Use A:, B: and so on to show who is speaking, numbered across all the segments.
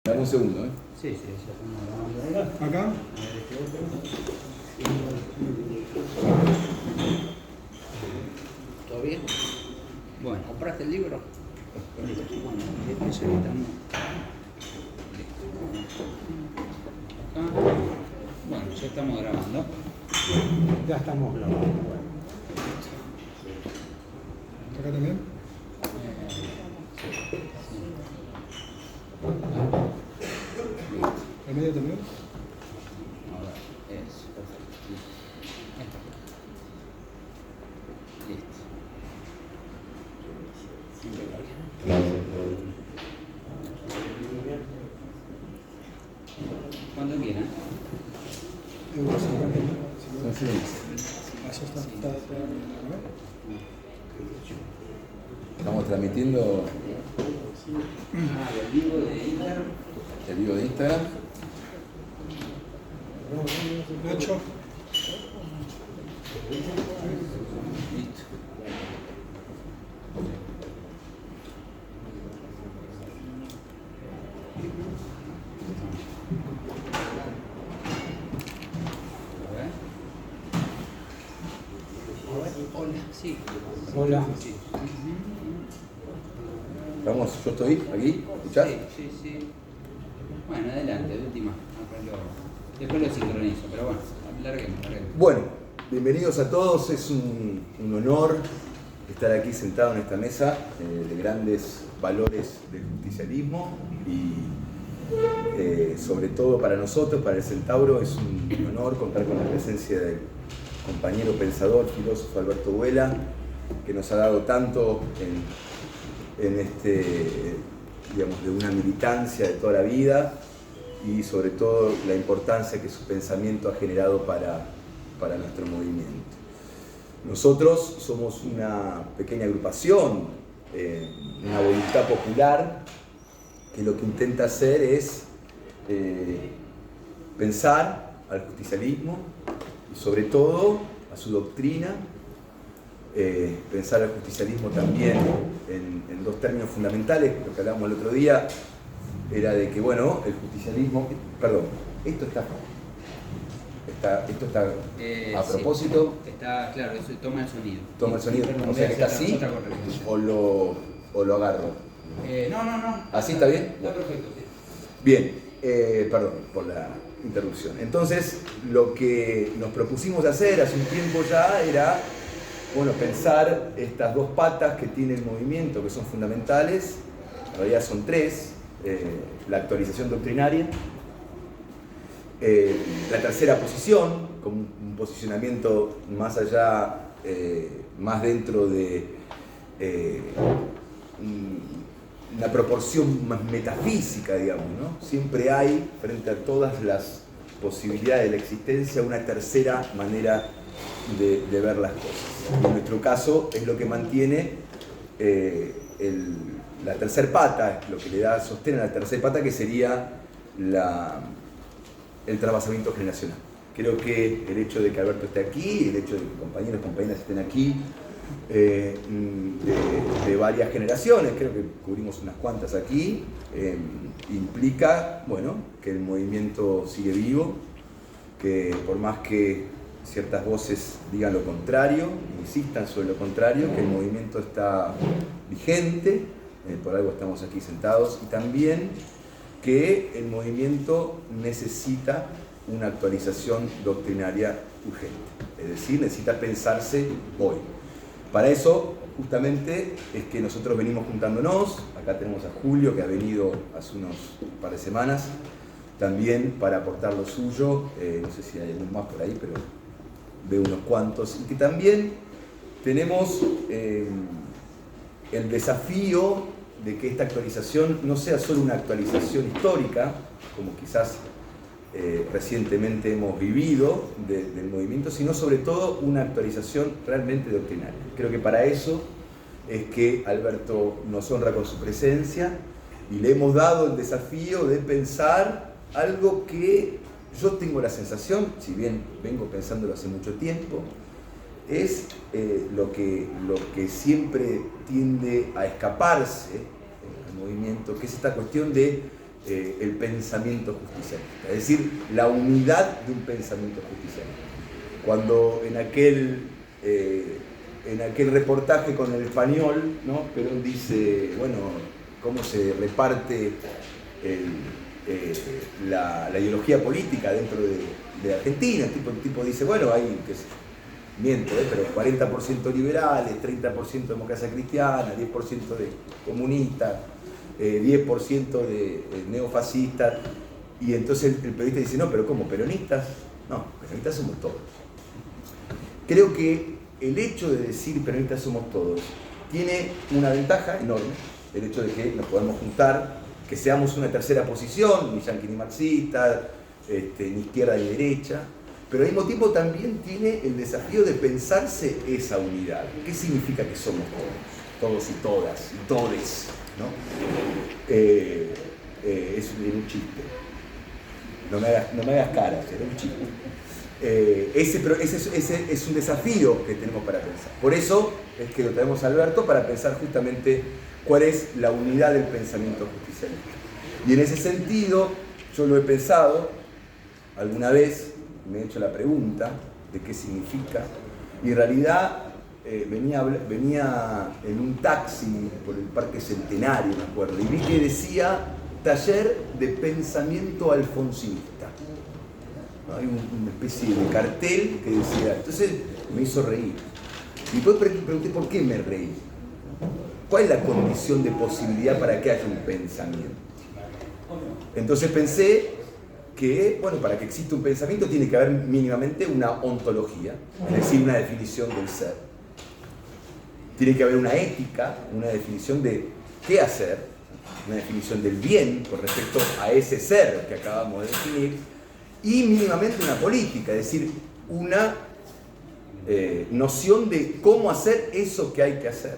A: Dame un segundo, ¿eh?
B: Sí, sí, ya estamos grabando.
C: ¿Acá?
B: ¿Todo bien? Bueno, ¿compraste el libro? Bueno, eso evitamos. Acá. Bueno, ya estamos grabando.
C: Ya estamos grabando. Bueno. ¿Acá también? ¿En medio también?
B: Ahora, eso, perfecto. Listo. Cuando quieran.
A: Estamos transmitiendo
B: El vivo de Instagram.
A: el vivo de Instagram.
C: Nacho.
B: Listo. Hola, sí.
C: Hola.
B: Sí.
A: Vamos, yo estoy aquí, ¿escuchás?
B: Sí, sí. Bueno, adelante, de última. Después lo sincronizo, pero bueno, larguemos.
A: Bueno, bienvenidos a todos. Es un honor estar aquí sentado en esta mesa de grandes valores del justicialismo y sobre todo para nosotros, para el Centauro, es un honor contar con la presencia del compañero pensador, filósofo Alberto Vuela, que nos ha dado tanto en digamos, de una militancia de toda la vida y sobre todo la importancia que su pensamiento ha generado para nuestro movimiento. Nosotros somos una pequeña agrupación, una voluntad popular que lo que intenta hacer es pensar al justicialismo y sobre todo a su doctrina, pensar al justicialismo también en dos términos fundamentales. Lo que hablábamos el otro día era de que, bueno, el justicialismo, perdón, esto está a propósito.
B: Sí, está, claro, eso toma el sonido.
A: Toma el sonido, o sea que está así, o lo agarro.
B: No.
A: ¿Así está bien?
B: Está perfecto, sí.
A: Bien, perdón por la interrupción. Entonces, lo que nos propusimos hacer hace un tiempo ya era, bueno, pensar estas dos patas que tiene el movimiento, que son fundamentales. En realidad son tres: la actualización doctrinaria, la tercera posición, como un posicionamiento más allá, más dentro de una proporción más metafísica, digamos, ¿no? Siempre hay, frente a todas las posibilidades de la existencia, una tercera manera de ver las cosas. En nuestro caso es lo que mantiene la tercer pata, lo que le da sostén a la tercer pata, que sería el trasvasamiento generacional. Creo que el hecho de que Alberto esté aquí, el hecho de que compañeros y compañeras estén aquí, de varias generaciones, creo que cubrimos unas cuantas aquí, implica, bueno, que el movimiento sigue vivo, que por más que ciertas voces digan lo contrario, insistan sobre lo contrario, que el movimiento está vigente, por algo estamos aquí sentados, y también que el movimiento necesita una actualización doctrinaria urgente, es decir, necesita pensarse hoy. Para eso, justamente, es que nosotros venimos juntándonos. Acá tenemos a Julio, que ha venido hace unos par de semanas, también para aportar lo suyo. No sé si hay algún más por ahí, pero veo unos cuantos. Y que también tenemos el desafío de que esta actualización no sea solo una actualización histórica, como quizás recientemente hemos vivido del movimiento, sino sobre todo una actualización realmente doctrinaria. Creo que para eso es que Alberto nos honra con su presencia y le hemos dado el desafío de pensar algo que yo tengo la sensación, si bien vengo pensándolo hace mucho tiempo, es lo que siempre tiende a escaparse al movimiento, que es esta cuestión de el pensamiento justicialista, es decir, la unidad de un pensamiento justicialista. Cuando en aquel reportaje con el español, ¿no? Perón dice, bueno, cómo se reparte la ideología política dentro de Argentina. El tipo dice, bueno, hay, miento, pero 40% liberales, 30% democracia cristiana, 10% de comunistas, 10% de neofascistas. Y entonces el periodista dice, no, pero ¿cómo? ¿Peronistas? No, peronistas somos todos. Creo que el hecho de decir peronistas somos todos tiene una ventaja enorme, el hecho de que nos podamos juntar, que seamos una tercera posición, ni yanqui ni marxista, ni izquierda ni derecha, pero al mismo tiempo también tiene el desafío de pensarse esa unidad. ¿Qué significa que somos todos y todas, y todes, ¿no? Es un chiste. No me hagas caras, era un chiste. Ese es un desafío que tenemos para pensar. Por eso es que lo traemos a Alberto para pensar justamente cuál es la unidad del pensamiento justicialista. Y en ese sentido, yo lo he pensado, alguna vez me he hecho la pregunta de qué significa, y en realidad venía en un taxi por el Parque Centenario, me acuerdo, y vi que decía taller de pensamiento alfonsinista. Hay una especie de cartel que decía, entonces me hizo reír. Y después pregunté por qué me reí. ¿Cuál es la condición de posibilidad para que haya un pensamiento? Entonces pensé que, bueno, para que exista un pensamiento tiene que haber mínimamente una ontología, es decir, una definición del ser. Tiene que haber una ética, una definición de qué hacer, una definición del bien con respecto a ese ser que acabamos de definir, y mínimamente una política, es decir, una noción de cómo hacer eso que hay que hacer.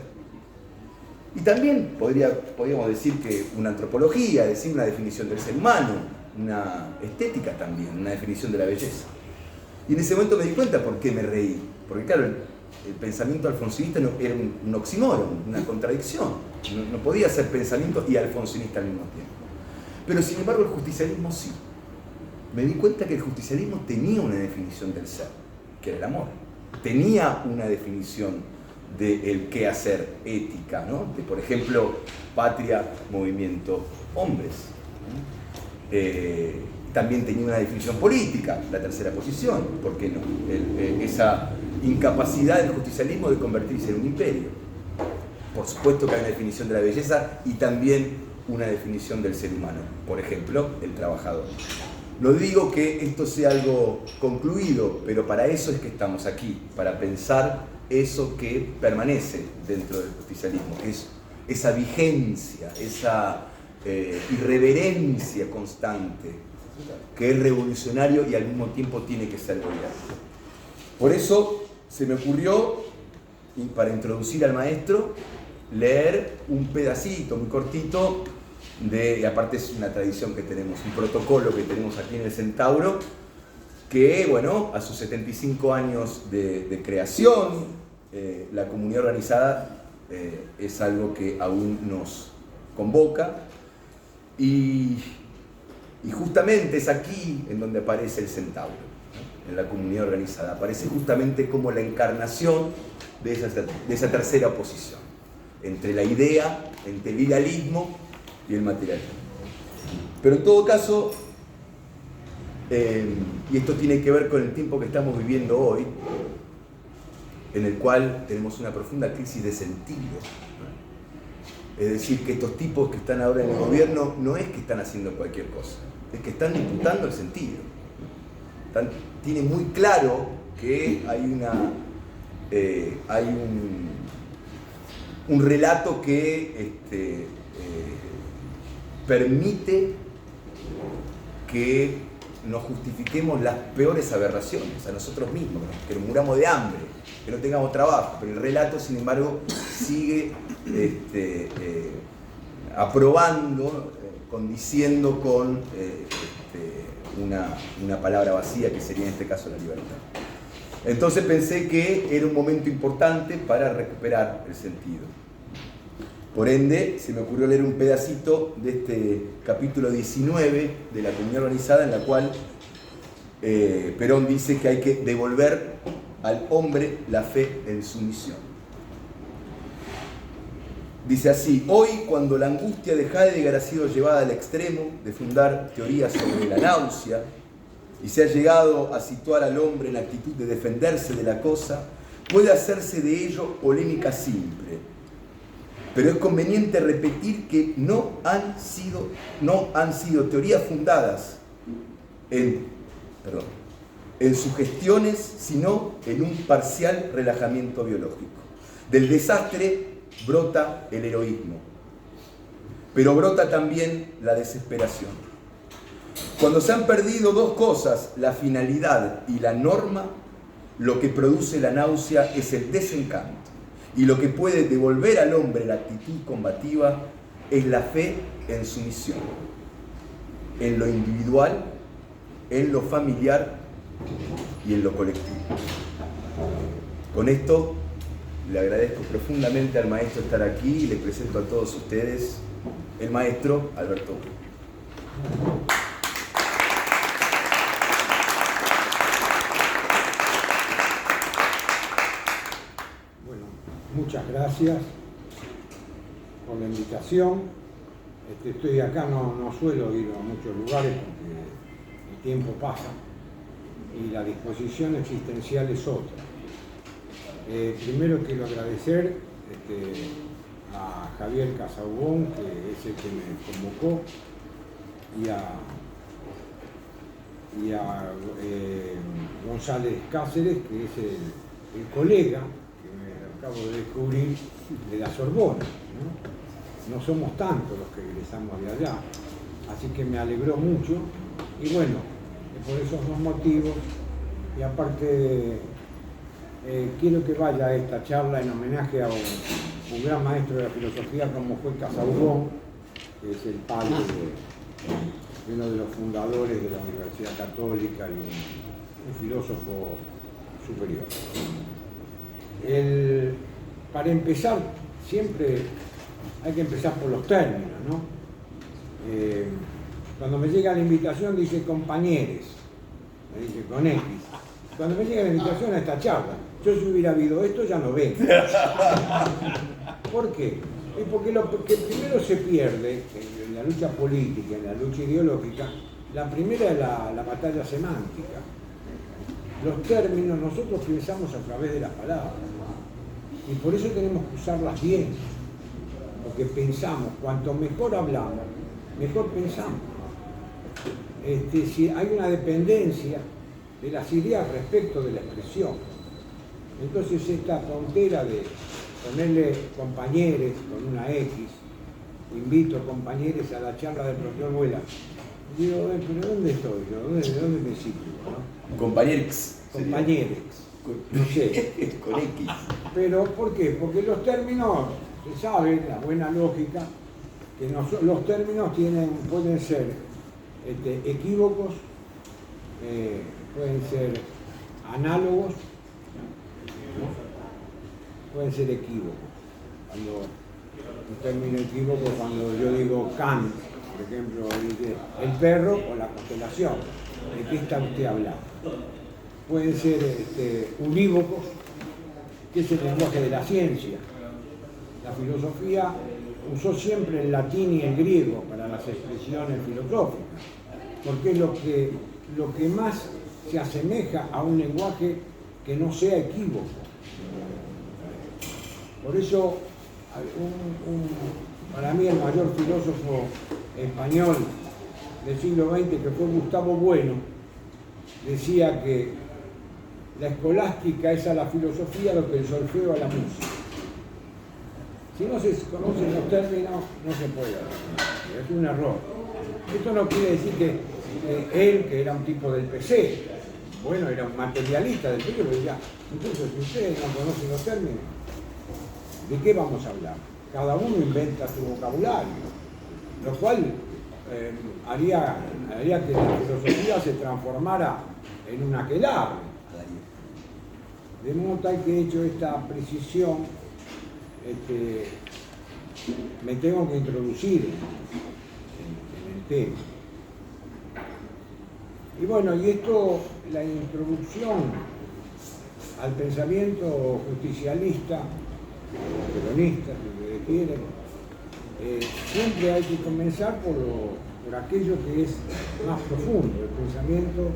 A: Y también podríamos decir que una antropología, es decir, una definición del ser humano, una estética también, una definición de la belleza. Y en ese momento me di cuenta por qué me reí, porque claro, el pensamiento alfonsinista era un oxímoron, una contradicción, no podía ser pensamiento y alfonsinista al mismo tiempo. Pero sin embargo el justicialismo sí. Me di cuenta que el justicialismo tenía una definición del ser, que era el amor. Tenía una definición del qué hacer, ética, ¿no? De, por ejemplo, patria, movimiento, hombres. También tenía una definición política, la tercera posición, ¿por qué no? Esa incapacidad del justicialismo de convertirse en un imperio. Por supuesto que hay una definición de la belleza y también una definición del ser humano, por ejemplo, el trabajador. No digo que esto sea algo concluido, pero para eso es que estamos aquí, para pensar eso que permanece dentro del justicialismo, que es esa vigencia, esa irreverencia constante, que es revolucionario y al mismo tiempo tiene que ser gobierno. Por eso se me ocurrió, para introducir al maestro, leer un pedacito muy cortito, y aparte es una tradición que tenemos, un protocolo que tenemos aquí en el Centauro, que, bueno, a sus 75 años de creación, la comunidad organizada es algo que aún nos convoca, y justamente es aquí en donde aparece el Centauro, ¿no? En la comunidad organizada, aparece justamente como la encarnación de esa tercera oposición, entre la idea, entre el idealismo y el materialismo. Pero en todo caso, y esto tiene que ver con el tiempo que estamos viviendo hoy, en el cual tenemos una profunda crisis de sentido. Es decir, que estos tipos que están ahora en el gobierno no es que están haciendo cualquier cosa, es que están disputando el sentido. Tiene muy claro que hay un relato que permite que nos justifiquemos las peores aberraciones a nosotros mismos, ¿no? Que nos muramos de hambre, que no tengamos trabajo, pero el relato, sin embargo, sigue aprobando, condiciendo con una palabra vacía, que sería en este caso la libertad. Entonces pensé que era un momento importante para recuperar el sentido. Por ende, se me ocurrió leer un pedacito de este capítulo 19 de la Comunidad Organizada, en la cual Perón dice que hay que devolver al hombre la fe en su misión. Dice así: hoy, cuando la angustia de Heidegger ha sido llevada al extremo de fundar teorías sobre la náusea y se ha llegado a situar al hombre en la actitud de defenderse de la cosa, puede hacerse de ello polémica simple. Pero es conveniente repetir que no han sido teorías fundadas en sugestiones, sino en un parcial relajamiento biológico. Del desastre brota el heroísmo, pero brota también la desesperación. Cuando se han perdido dos cosas, la finalidad y la norma, lo que produce la náusea es el desencanto, y lo que puede devolver al hombre la actitud combativa es la fe en su misión, en lo individual, en lo familiar y en lo colectivo. Con esto le agradezco profundamente al maestro estar aquí y le presento a todos ustedes el maestro Alberto.
C: Bueno, muchas gracias por la invitación. Estoy acá, no suelo ir a muchos lugares porque el tiempo pasa y la disposición existencial es otra. Primero quiero agradecer a Javier Casaubon, que es el que me convocó, y a González Cáceres, que es el colega que me acabo de descubrir de la Sorbona, ¿no? No somos tantos los que egresamos de allá, así que me alegró mucho, y bueno, por esos dos motivos, y aparte quiero que vaya a esta charla en homenaje a un gran maestro de la filosofía como fue Casaubon, que es el padre de uno de los fundadores de la Universidad Católica y un filósofo superior. Para empezar, siempre hay que empezar por los términos, ¿no? Cuando me llega la invitación dice compañeros, me dice con X. Cuando me llega la invitación a esta charla, yo si hubiera habido esto ya no vengo. ¿Por qué? Porque primero se pierde en la lucha política, en la lucha ideológica, la primera es la batalla semántica. Los términos nosotros pensamos a través de las palabras y por eso tenemos que usarlas bien, porque pensamos, cuanto mejor hablamos, mejor pensamos. Si hay una dependencia de las ideas respecto de la expresión, entonces esta tontera de ponerle compañeros con una X, invito compañeros a la charla del profesor Vuela, digo, pero ¿dónde estoy yo? ¿De dónde me sitúo? ¿No?
A: Compañeros.
C: No sé.
A: Con X.
C: Pero ¿por qué? Porque los términos, se sabe, la buena lógica, que los términos pueden ser equívocos, pueden ser análogos, ¿no? Pueden ser equívocos. Un término equívoco, cuando yo digo Kant, por ejemplo, dice el perro o la constelación, ¿de qué está usted hablando? Pueden ser unívocos, que es el lenguaje de la ciencia. La filosofía usó siempre el latín y el griego para las expresiones filosóficas, porque es lo que más se asemeja a un lenguaje que no sea equívoco. Por eso, para mí el mayor filósofo español del siglo XX, que fue Gustavo Bueno, decía que la escolástica es a la filosofía lo que el solfeo a la música. Si no se conocen los términos, no se puede hacer. Es un error. Esto no quiere decir que él, que era un tipo del PC, bueno, era un materialista del PC, pero decía, entonces si ustedes no conocen los términos, ¿de qué vamos a hablar? Cada uno inventa su vocabulario, lo cual haría que la filosofía se transformara en un aquelarre. De modo tal que he hecho esta precisión me tengo que introducir en el tema. Y bueno, y esto, la introducción al pensamiento justicialista, peronista, si ustedes quieren, siempre hay que comenzar por aquello que es más profundo. El pensamiento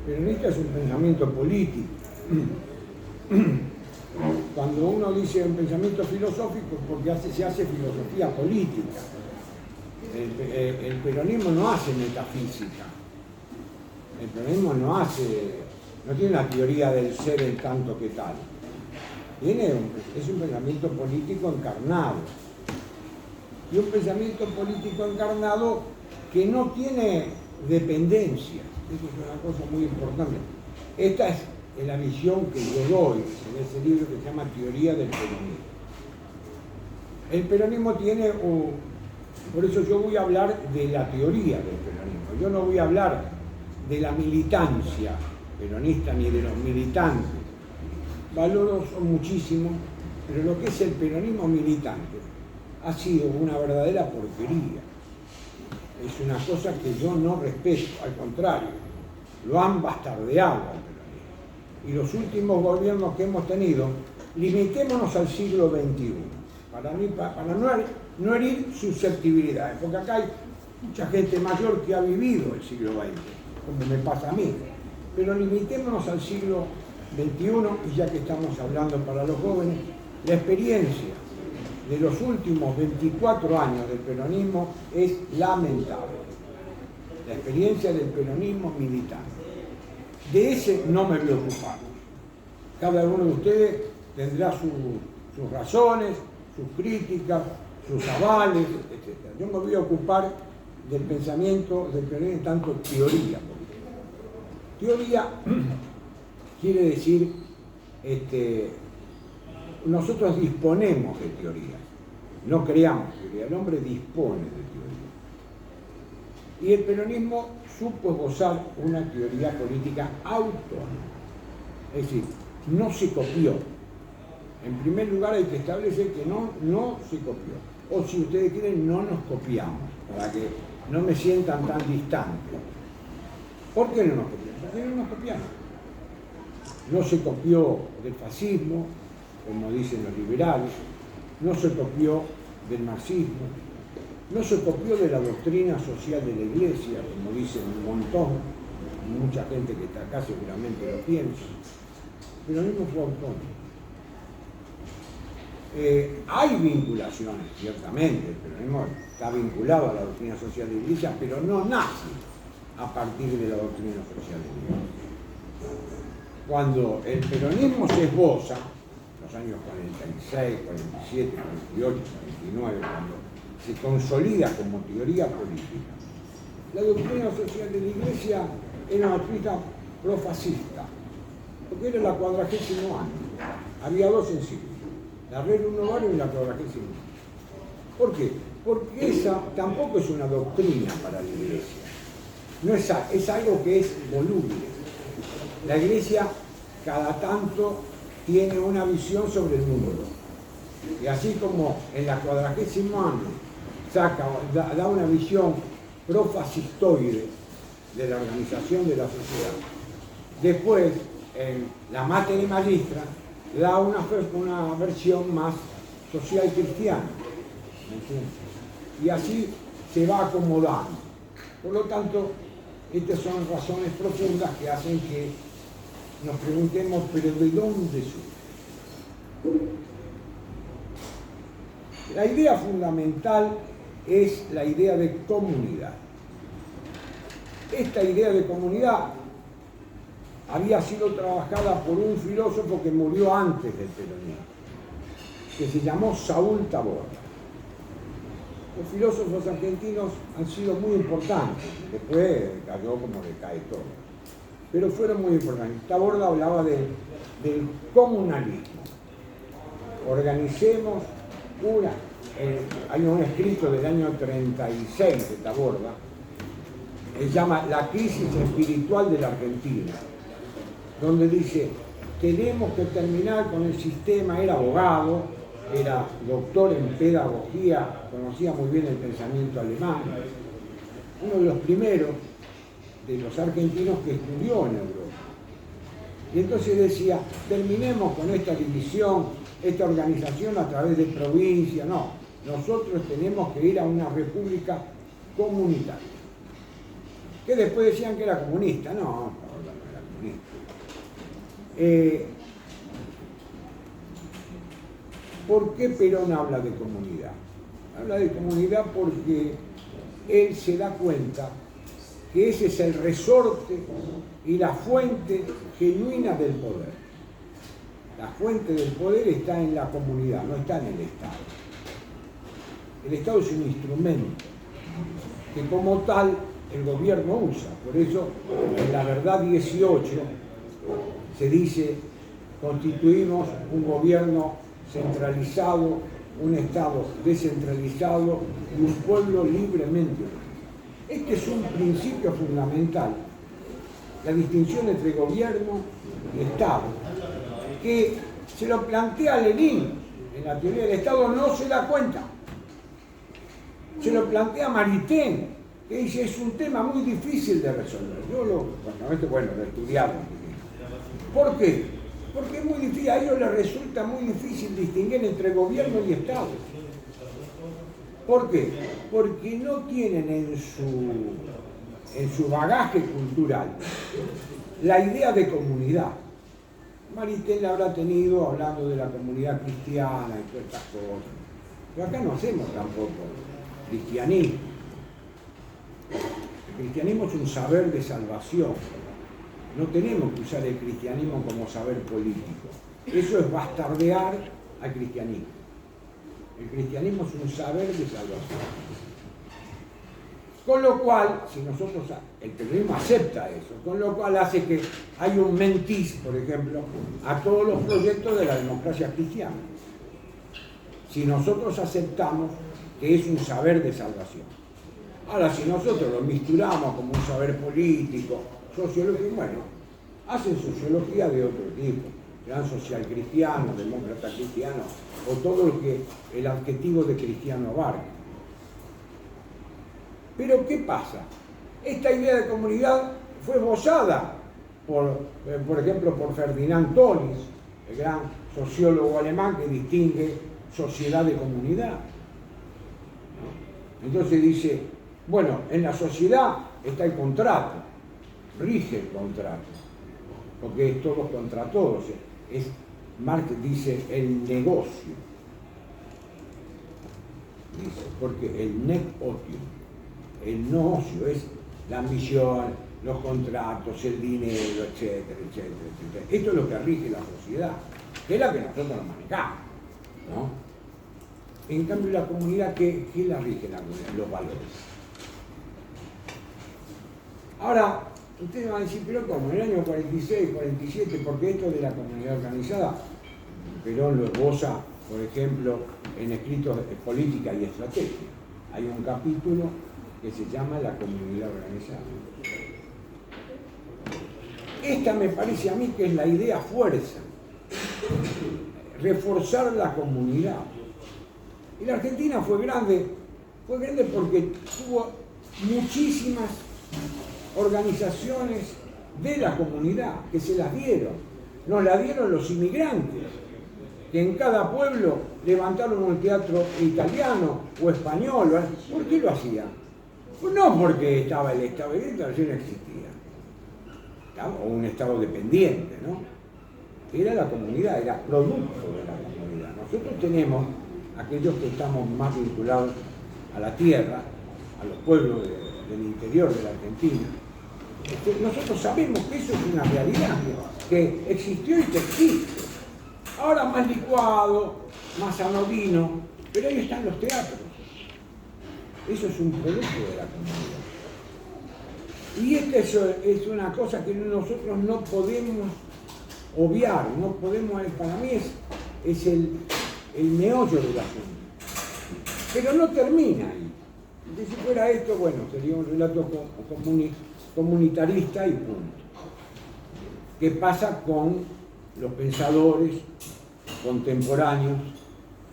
C: peronista es un pensamiento político. Cuando uno dice un pensamiento filosófico, porque se hace filosofía política. El peronismo no hace metafísica. El peronismo no tiene una teoría del ser en tanto que tal. Es un pensamiento político encarnado. Y un pensamiento político encarnado que no tiene dependencia. Eso es una cosa muy importante. Esta es la visión que yo doy en ese libro que se llama Teoría del Peronismo. El peronismo tiene, por eso yo voy a hablar de la teoría del peronismo. Yo no voy a hablar de la militancia peronista ni de los militantes. Valoro son muchísimos, pero lo que es el peronismo militante ha sido una verdadera porquería. Es una cosa que yo no respeto, al contrario, lo han bastardeado al peronismo. Y los últimos gobiernos que hemos tenido, limitémonos al siglo XXI, para no herir susceptibilidades, porque acá hay mucha gente mayor que ha vivido el siglo XX, como me pasa a mí, pero limitémonos al siglo XXI, y ya que estamos hablando para los jóvenes, la experiencia de los últimos 24 años del peronismo es lamentable. La experiencia del peronismo militante. De ese no me voy a ocupar. Cada uno de ustedes tendrá sus razones, sus críticas, sus avales, etc. Yo me voy a ocupar del pensamiento del peronismo en tanto teoría política. Teoría quiere decir, nosotros disponemos de teoría, no creamos teoría, el hombre dispone de teoría. Y el peronismo supo esbozar una teoría política autónoma, es decir, no se copió. En primer lugar hay que establecer que no se copió, o si ustedes quieren, no nos copiamos, para que no me sientan tan distantes. ¿Por qué no nos copiamos? Porque no nos copiamos. No se copió del fascismo, como dicen los liberales, no se copió del marxismo, no se copió de la doctrina social de la Iglesia, como dicen un montón, mucha gente que está acá seguramente lo piensa, pero el peronismo fue autónomo. Hay vinculaciones, ciertamente, el peronismo está vinculado a la doctrina social de la Iglesia, pero no nace a partir de la doctrina social de la Iglesia. Cuando el peronismo se esboza, los años 46, 47, 48, 49, cuando se consolida como teoría política, la doctrina social de la Iglesia era una doctrina profascista, porque era la 40º año. Había dos encíclicas, la Rerum Novarum y la 40º. ¿Por qué? Porque esa tampoco es una doctrina para la Iglesia. No es algo que es voluble. La Iglesia cada tanto tiene una visión sobre el mundo. Y así como en la 40º año da una visión profascistoide de la organización de la sociedad, después en la Mater Magistra da una versión más social cristiana. Y así se va acomodando. Por lo tanto, estas son razones profundas que hacen que nos preguntemos, ¿pero de dónde surge? La idea fundamental es la idea de comunidad. Esta idea de comunidad había sido trabajada por un filósofo que murió antes del peronismo, que se llamó Saúl Taborda. Los filósofos argentinos han sido muy importantes, después cayó como le cae todo, pero fueron muy importantes. Taborda hablaba del comunalismo. Organicemos hay un escrito del año 36 de Taborda, que se llama La crisis espiritual de la Argentina, donde dice, tenemos que terminar con el sistema, era abogado, era doctor en pedagogía, conocía muy bien el pensamiento alemán, uno de los primeros de los argentinos que estudió en Europa. Y entonces decía, terminemos con esta división, esta organización a través de provincia, no, nosotros tenemos que ir a una república comunitaria. Que después decían que era comunista, no era comunista. ¿Por qué Perón habla de comunidad? Habla de comunidad porque él se da cuenta que ese es el resorte y la fuente genuina del poder. La fuente del poder está en la comunidad, no está en el Estado. El Estado es un instrumento que como tal el gobierno usa. Por eso en la Verdad 18 se dice: constituimos un gobierno centralizado, un Estado descentralizado y un pueblo libremente unido. Este es un principio fundamental, la distinción entre gobierno y Estado, que se lo plantea Lenin en la teoría del Estado, no se da cuenta. Se lo plantea Maritain, que dice es un tema muy difícil de resolver. Yo lo estudiamos. ¿Por qué? Porque es muy difícil, a ellos les resulta muy difícil distinguir entre gobierno y Estado. ¿Por qué? Porque no tienen en su bagaje cultural la idea de comunidad. Maritain la habrá tenido hablando de la comunidad cristiana y todas estas cosas. Pero acá no hacemos tampoco cristianismo. El cristianismo es un saber de salvación. No tenemos que usar el cristianismo como saber político. Eso es bastardear al cristianismo. El cristianismo es un saber de salvación. Con lo cual, si nosotros, el peronismo acepta eso, con lo cual hace que hay un mentís, por ejemplo, a todos los proyectos de la democracia cristiana. Si nosotros aceptamos que es un saber de salvación. Ahora, si nosotros lo misturamos como un saber político, sociológico, bueno, hacen sociología de otro tipo, serán social cristiano, demócrata cristiano, o todo lo que el adjetivo de cristiano abarca. Pero ¿qué pasa? Esta idea de comunidad fue esbozada por ejemplo, por Ferdinand Tönnies, el gran sociólogo alemán que distingue sociedad de comunidad. ¿No? Entonces dice, bueno, en la sociedad está el contrato, rige el contrato, porque es todos contra todos. Marx dice el negocio, dice, porque el nec otium, el no ocio, es la ambición, los contratos, el dinero, etcétera, etcétera, etcétera. Esto es lo que rige la sociedad, que es la que nosotros nos manejamos, ¿no? En cambio, la comunidad, ¿qué la rige la comunidad? Los valores. Ahora, ustedes van a decir, pero ¿cómo? En el año 46, 47, porque esto de la comunidad organizada, Perón lo esboza, por ejemplo, en escritos de política y estrategia. Hay un capítulo que se llama la comunidad organizada. Esta me parece a mí que es la idea fuerza, reforzar la comunidad. Y la Argentina fue grande porque tuvo muchísimas organizaciones de la comunidad que se las dieron. Nos la dieron los inmigrantes, que en cada pueblo levantaron un teatro italiano o español. ¿Por qué lo hacían? Pues no porque estaba el Estado, el Estado no existía, o un Estado dependiente, ¿no? Era la comunidad, era producto de la comunidad. Nosotros tenemos, aquellos que estamos más vinculados a la tierra, a los pueblos del interior de la Argentina, nosotros sabemos que eso es una realidad, que existió y que existe. Ahora más licuado, más anodino, pero ahí están los teatros. Eso es un producto de la comunidad. Y esta es una cosa que nosotros no podemos obviar, no podemos, para mí es el meollo del asunto. Pero no termina ahí. Si fuera esto, bueno, sería un relato comunitarista y punto. ¿Qué pasa con los pensadores contemporáneos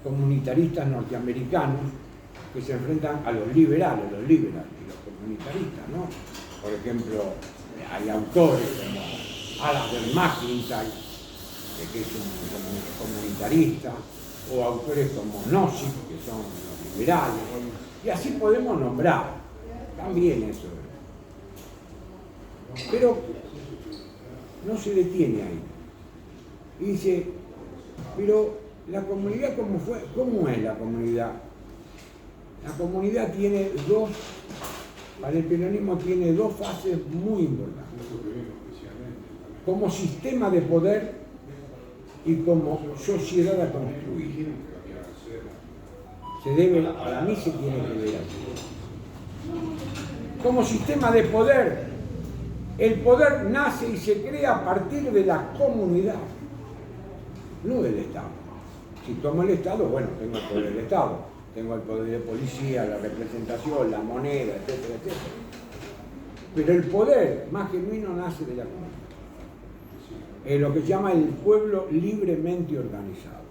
C: comunitaristas norteamericanos que se enfrentan a los liberales y los comunitaristas, ¿no? Por ejemplo, hay autores como Alasdair MacIntyre, que es un comunitarista, o autores como Nozick, que son los liberales, y así podemos nombrar también eso. Pero no se detiene ahí. Y dice, pero la comunidad, ¿cómo es la comunidad? La comunidad tiene para el peronismo tiene dos fases muy importantes. Como sistema de poder y como sociedad a construir. Para mí se tiene que ver así. Como sistema de poder, el poder nace y se crea a partir de la comunidad, no del Estado. Si tomo el Estado, bueno, tengo el poder del Estado, tengo el poder de policía, la representación, la moneda, etcétera, etcétera. Pero el poder más genuino nace de la comunidad. Es lo que se llama el pueblo libremente organizado.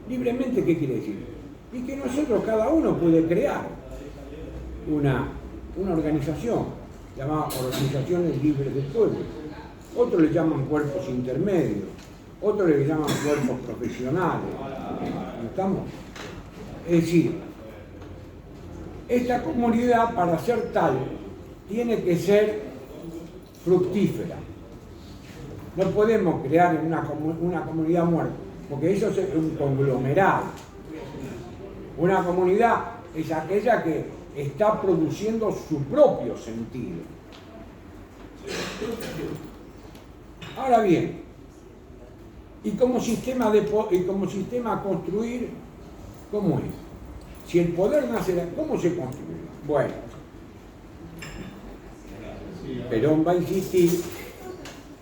C: ¿Libremente qué quiere decir? Y que nosotros, cada uno puede crear una organización llamada Organizaciones Libres del Pueblo. Otros le llaman cuerpos intermedios, otros le llaman cuerpos profesionales. ¿No estamos? Es decir, esta comunidad, para ser tal, tiene que ser fructífera. No podemos crear una comunidad muerta, porque eso es un conglomerado. Una comunidad es aquella que está produciendo su propio sentido. Ahora bien, y como sistema a construir, ¿cómo es? Si el poder nace, ¿cómo se construye? Bueno, Perón va a insistir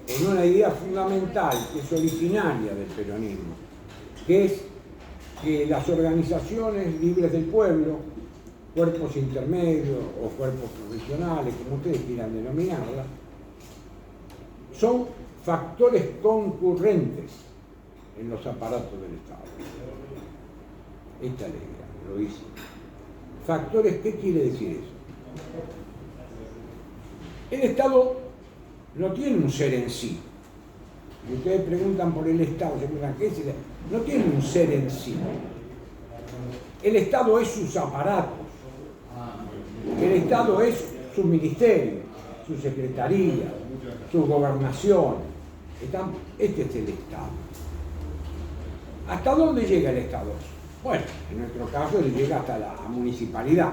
C: en una idea fundamental que es originaria del peronismo, que es que las organizaciones libres del pueblo, cuerpos intermedios o cuerpos profesionales, como ustedes quieran denominarlas, son factores concurrentes en los aparatos del Estado. Esta ley lo dice. Factores, ¿qué quiere decir eso? El Estado no tiene un ser en sí. Y ustedes preguntan por el Estado, se preguntan, ¿qué es el Estado? No tiene un ser en sí. El Estado es sus aparatos. El Estado es sus ministerios, sus secretarías, sus gobernaciones. Este es el Estado. ¿Hasta dónde llega el Estado? Bueno, en nuestro caso llega hasta la municipalidad,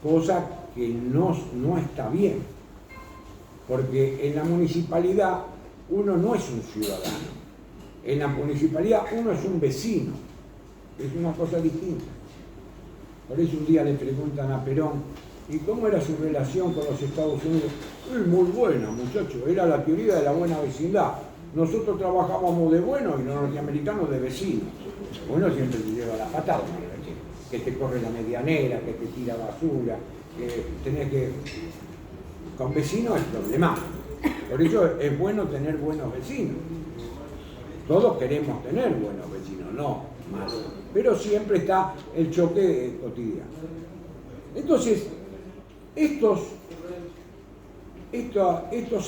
C: cosa que no está bien, porque en la municipalidad uno no es un ciudadano, en la municipalidad uno es un vecino, es una cosa distinta. Por eso un día le preguntan a Perón, ¿y cómo era su relación con los Estados Unidos? Muy buena, muchacho, era la teoría de la buena vecindad. Nosotros trabajábamos de bueno y los norteamericanos de vecinos. Uno siempre te lleva la patada, que te corre la medianera, que te tira basura, que tenés que... Con vecinos es problemático. Por eso es bueno tener buenos vecinos. Todos queremos tener buenos vecinos, no malos. Pero siempre está el choque cotidiano. Entonces, estos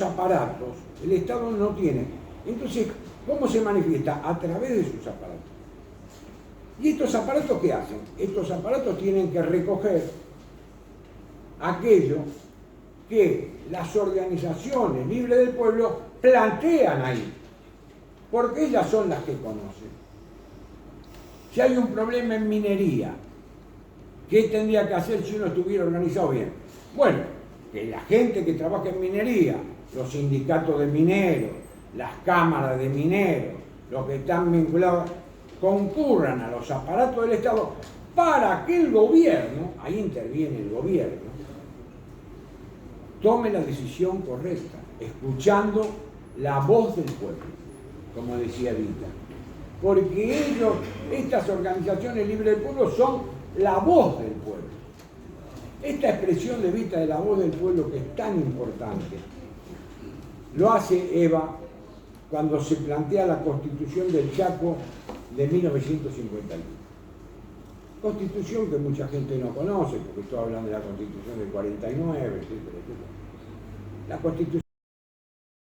C: aparatos, el Estado no tiene. Entonces, ¿cómo se manifiesta? A través de sus aparatos. ¿Y estos aparatos qué hacen? Estos aparatos tienen que recoger aquello que las organizaciones libres del pueblo plantean ahí, porque ellas son las que conocen. Si hay un problema en minería, ¿qué tendría que hacer si uno estuviera organizado bien? Bueno, que la gente que trabaja en minería, los sindicatos de mineros, las cámaras de mineros, los que están vinculados, concurran a los aparatos del Estado para que el gobierno, ahí interviene el gobierno, tome la decisión correcta, escuchando la voz del pueblo, como decía Vita. Porque ellos, estas organizaciones libres del pueblo, son la voz del pueblo. Esta expresión de Vita de la voz del pueblo, que es tan importante, lo hace Eva cuando se plantea la Constitución del Chaco de 1951. Constitución que mucha gente no conoce, porque todos hablan de la Constitución del 49, etcétera, etcétera. La Constitución